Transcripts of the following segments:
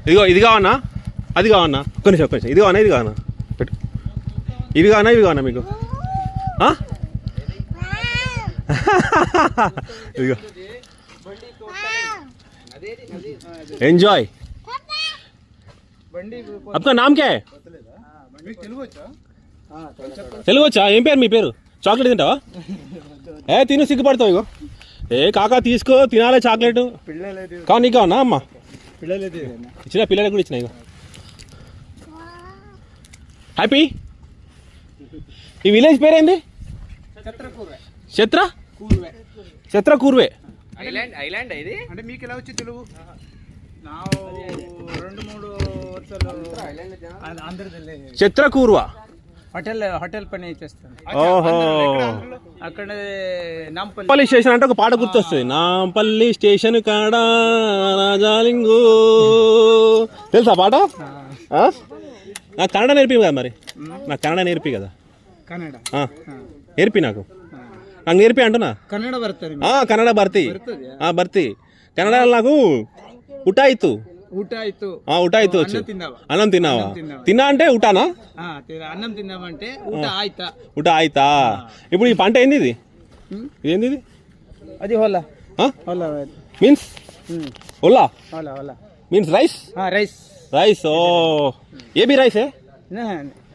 ఇదిగో ఇది కావన్నా, అది కావన్నా, ఒక్క నిమిషం ఇది కావన్నా, ఇది కావన్నా, పెట్టు. ఇవి కావన్నా మీకు ఇదిగో ఎంజాయ్. आपका नाम क्या है? తెలుగు వచ్చా? ఏం పేరు మీ పేరు? చాక్లెట్ తింటావా? తిను, సిగ్గుపడతావు. ఇగో కాకా తీసుకో, తినాలి చాక్లెట్. కావు నీకు కావన్నా అమ్మ? ఇచ్చిన పిల్లలకు కూడా ఇచ్చిన. ఇగో హ్యాపీ. ఈ విలేజ్ పేరేంది? ఛత్ర కూర్వే. ఐలాండ్ ఇది అంటే మీకు ఎలా వచ్చి తెలుగు? 2-3 చిత్రకూర్వ హోటల్ పని చేస్తాను. ఓహో, అక్కడ నాంపల్లి స్టేషన్ అంటే ఒక పాట గుర్తొస్తుంది. నాంపల్లి స్టేషన్ కాడ రాజాలింగు. తెలుసా పాట? నాకు కన్నడ నేర్పి కదా. మరి నాకు కన్నడ నేర్పి కదా. నేర్పి నాకు నేర్పి అంటున్నా. కన్నడ భర్తీ కన్నడ నాకు ఉటాయితు వచ్చు. అన్నం తిన్నావా? తిన్నా అంటే ఉటానా? అన్నం తిన్నామంటే ఉటా ఆయితా. ఇప్పుడు ఈ పంట ఏంది? ఇది ఇదేంది? ఇది అది హోలా మీన్స్ ఓలా మీన్స్ రైస్. ఓ ये भी राइस है?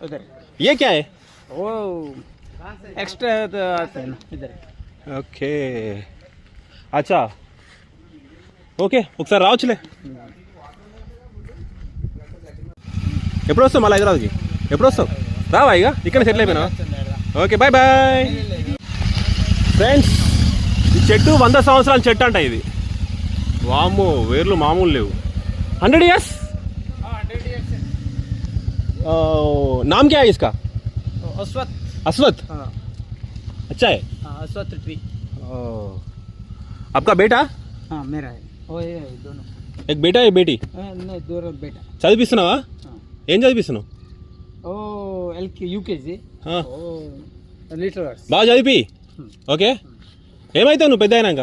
उधर ये क्या है? वो एक्स्ट्रा आता है ना इधर. ఓకే అచ్చా, ఓకే. ఒకసారి రావచ్చులే. ఎప్పుడు వస్తావు మళ్ళీ హైదరాబాద్కి? ఎప్పుడు వస్తావు? రావా ఇక ఇక్కడ సెటిల్ అయిపోయినా? Okay, bye bye. ఫ్రెండ్స్, ఈ చెట్టు 100 సంవత్సరాల చెట్టు అంట ఇది. వామ్మో, వేర్లు మామూలు లేవు. 100 years. नाम क्या है इसका? अश्वत्थ. अच्छा है. अश्वत्थ ट्री. आपका बेटा? हाँ, मेरा है. वो ये दोनों. एक बेटा एक बेटी? नहीं, दोनों बेटा. చదివిస్తున్నావా? ఏం చదివిస్తున్నావు? ఓ యూకేజీ. బాగా చదివి. ఓకే. ఏమైతావు నువ్వు పెద్ద అయినాక?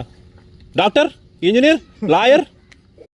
Doctor, engineer, lawyer?